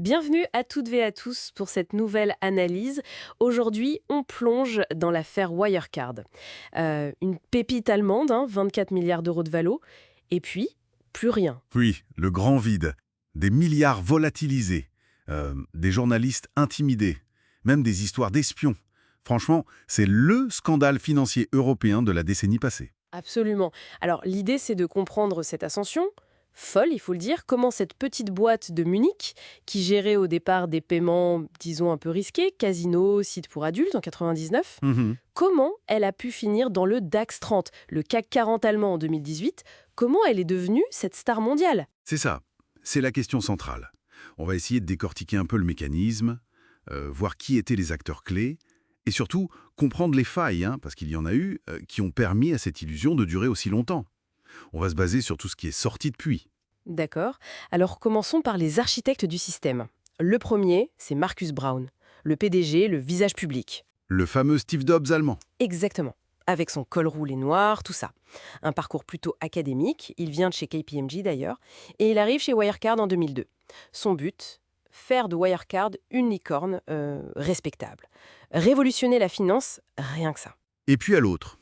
Bienvenue à toutes et à tous pour cette nouvelle analyse. Aujourd'hui, on plonge dans l'affaire Wirecard. Une pépite allemande, 24 milliards d'euros de valo, et puis, plus rien. Oui, le grand vide. Des milliards volatilisés. Des journalistes intimidés. Même des histoires d'espions. Franchement, c'est le scandale financier européen de la décennie passée. Absolument. Alors, l'idée, c'est de comprendre cette ascension, folle, il faut le dire, comment cette petite boîte de Munich, qui gérait au départ des paiements, disons, un peu risqués, casino, site pour adultes en 99, comment elle a pu finir dans le DAX 30, le CAC 40 allemand en 2018. Comment elle est devenue cette star mondiale? C'est ça. C'est la question centrale. On va essayer de décortiquer un peu le mécanisme, voir qui étaient les acteurs clés, et surtout comprendre les failles, parce qu'il y en a eu, qui ont permis à cette illusion de durer aussi longtemps. On va se baser sur tout ce qui est sorti depuis. D'accord. Alors commençons par les architectes du système. Le premier, c'est Marcus Braun, le PDG, le visage public. Le fameux Steve Jobs allemand. Exactement. Avec son col roulé noir, tout ça. Un parcours plutôt académique, il vient de chez KPMG d'ailleurs, et il arrive chez Wirecard en 2002. Son but, faire de Wirecard une licorne respectable. Révolutionner la finance, rien que ça. Et puis à l'autre,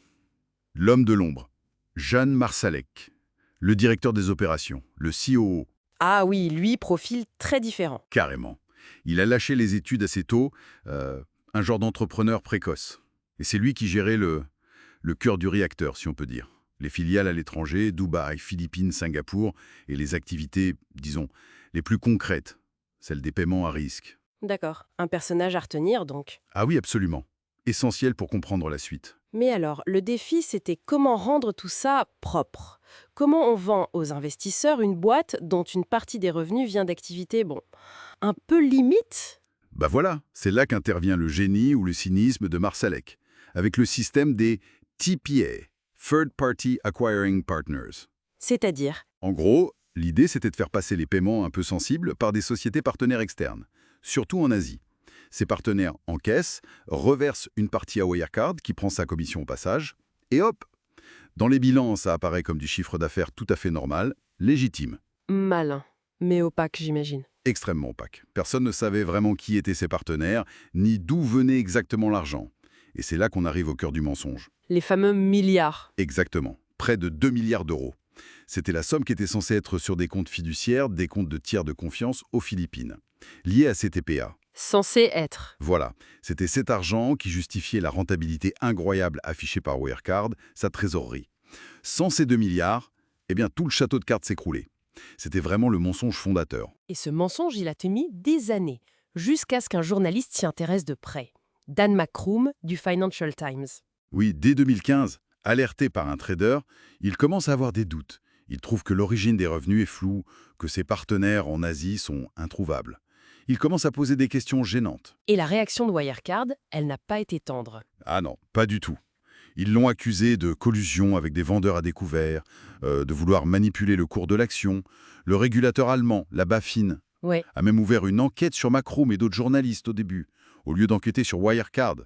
l'homme de l'ombre, Jan Marsalek, le directeur des opérations, le COO, Ah oui, lui, profil très différent. carrément. Il a lâché les études assez tôt, un genre d'entrepreneur précoce. Et c'est lui qui gérait le cœur du réacteur, si on peut dire. Les filiales à l'étranger, Dubaï, Philippines, Singapour, et les activités, disons, les plus concrètes, celles des paiements à risque. D'accord, un personnage à retenir donc. Ah oui, absolument. Essentiel pour comprendre la suite. Mais alors, le défi, c'était comment rendre tout ça propre. Comment on vend aux investisseurs une boîte dont une partie des revenus vient d'activités, un peu limite? Bah voilà, c'est là qu'intervient le génie ou le cynisme de Marsalek, avec le système des TPA, Third Party Acquiring Partners. C'est-à-dire? En gros, l'idée c'était de faire passer les paiements un peu sensibles par des sociétés partenaires externes, surtout en Asie. Ces partenaires encaissent, reversent une partie à Wirecard qui prend sa commission au passage, et hop, dans les bilans ça apparaît comme du chiffre d'affaires tout à fait normal, légitime. Malin, mais opaque, j'imagine. Extrêmement opaque. Personne ne savait vraiment qui étaient ses partenaires, ni d'où venait exactement l'argent. Et c'est là qu'on arrive au cœur du mensonge. Les fameux milliards. Exactement. Près de 2 milliards d'euros. C'était la somme qui était censée être sur des comptes fiduciaires, des comptes de tiers de confiance aux Philippines, liés à ces TPA. Censé être. Voilà, c'était cet argent qui justifiait la rentabilité incroyable affichée par Wirecard, sa trésorerie. Sans ces 2 milliards, eh bien tout le château de cartes s'écroulait. C'était vraiment le mensonge fondateur. Et ce mensonge, il a tenu des années, jusqu'à ce qu'un journaliste s'y intéresse de près. Dan McCrum, du Financial Times. Oui, dès 2015, alerté par un trader, il commence à avoir des doutes. Il trouve que l'origine des revenus est floue, que ses partenaires en Asie sont introuvables. Il commence à poser des questions gênantes. Et la réaction de Wirecard, elle n'a pas été tendre. Ah non, pas du tout. Ils l'ont accusé de collusion avec des vendeurs à découvert, de vouloir manipuler le cours de l'action. Le régulateur allemand, la BaFin, Ouais. a même ouvert une enquête sur Macron et d'autres journalistes au début, au lieu d'enquêter sur Wirecard.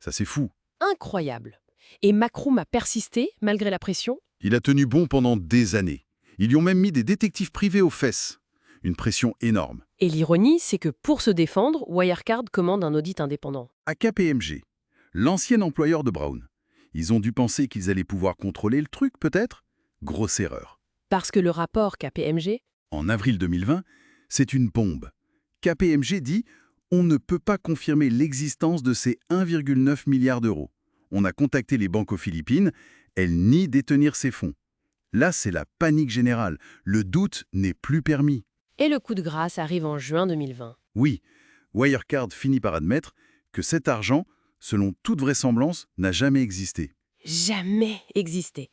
Ça c'est fou. Incroyable. Et Macron a persisté, malgré la pression? Il a tenu bon pendant des années. Ils lui ont même mis des détectives privés aux fesses. Une pression énorme. Et l'ironie, c'est que pour se défendre, Wirecard commande un audit indépendant. À KPMG, l'ancien employeur de Brown, ils ont dû penser qu'ils allaient pouvoir contrôler le truc, peut-être? Grosse erreur. Parce que le rapport KPMG, En avril 2020, c'est une bombe. KPMG dit « On ne peut pas confirmer l'existence de ces 1,9 milliard d'euros. On a contacté les banques aux Philippines, elles nient détenir ces fonds. » Là, c'est la panique générale. Le doute n'est plus permis. et le coup de grâce arrive en juin 2020. Oui, Wirecard finit par admettre que cet argent, selon toute vraisemblance, n'a jamais existé. Jamais existé.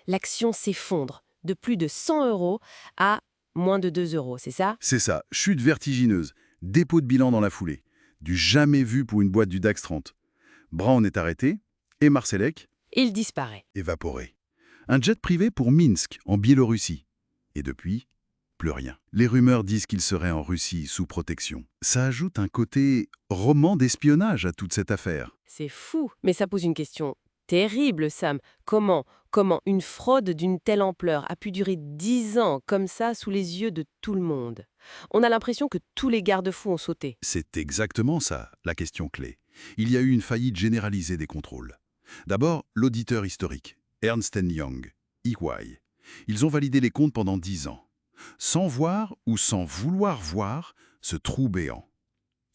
L'action s'effondre de plus de 100 euros à moins de 2 euros, c'est ça? C'est ça, chute vertigineuse, dépôt de bilan dans la foulée. Du jamais vu pour une boîte du DAX 30. Brown est arrêté et Marsalek, Il disparaît. évaporé. Un jet privé pour Minsk, en Biélorussie. Et depuis, plus rien. Les rumeurs disent qu'il serait en Russie sous protection. Ça ajoute un côté roman d'espionnage à toute cette affaire. C'est fou. Mais ça pose une question Terrible, Sam. Comment une fraude d'une telle ampleur a pu durer 10 ans comme ça sous les yeux de tout le monde? On a l'impression que tous les garde-fous ont sauté. C'est exactement ça, la question clé. Il y a eu une faillite généralisée des contrôles. D'abord, l'auditeur historique, Ernst Young, EY. Ils ont validé les comptes pendant 10 ans, sans voir ou sans vouloir voir ce trou béant.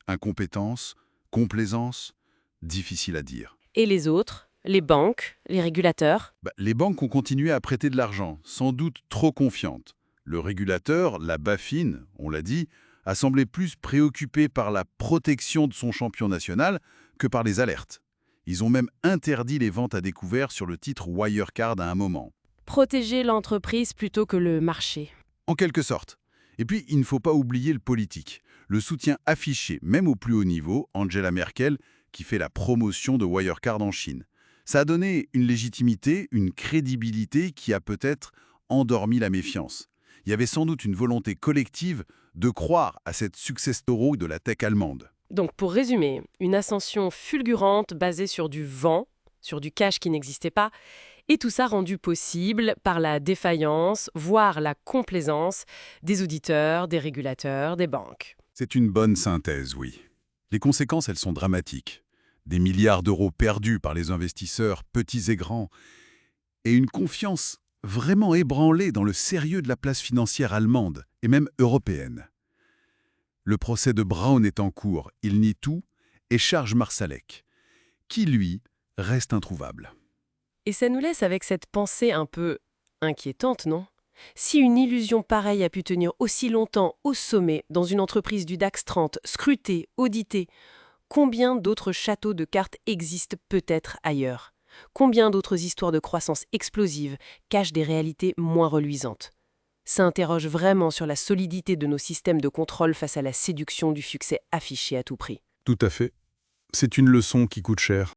Incompétence, complaisance, difficile à dire. Et les autres? Les banques? Les régulateurs? Les banques ont continué à prêter de l'argent, sans doute trop confiantes. Le régulateur, la BaFin, on l'a dit, a semblé plus préoccupé par la protection de son champion national que par les alertes. Ils ont même interdit les ventes à découvert sur le titre Wirecard à un moment. Protéger l'entreprise plutôt que le marché. En quelque sorte. Et puis, il ne faut pas oublier le politique. Le soutien affiché, même au plus haut niveau, Angela Merkel, qui fait la promotion de Wirecard en Chine. Ça a donné une légitimité, une crédibilité qui a peut-être endormi la méfiance. Il y avait sans doute une volonté collective de croire à cette success story de la tech allemande. Donc pour résumer, une ascension fulgurante basée sur du vent, sur du cash qui n'existait pas, et tout ça rendu possible par la défaillance, voire la complaisance des auditeurs, des régulateurs, des banques. C'est une bonne synthèse, oui. Les conséquences, elles sont dramatiques. Des milliards d'euros perdus par les investisseurs, petits et grands, et une confiance vraiment ébranlée dans le sérieux de la place financière allemande, et même européenne. Le procès de Braun est en cours, il nie tout, et charge Marsalek, qui, lui, reste introuvable. Et ça nous laisse avec cette pensée un peu inquiétante, non? Si une illusion pareille a pu tenir aussi longtemps au sommet dans une entreprise du DAX 30, scrutée, auditée, combien d'autres châteaux de cartes existent peut-être ailleurs? Combien d'autres histoires de croissance explosive cachent des réalités moins reluisantes? Ça interroge vraiment sur la solidité de nos systèmes de contrôle face à la séduction du succès affiché à tout prix. Tout à fait. C'est une leçon qui coûte cher.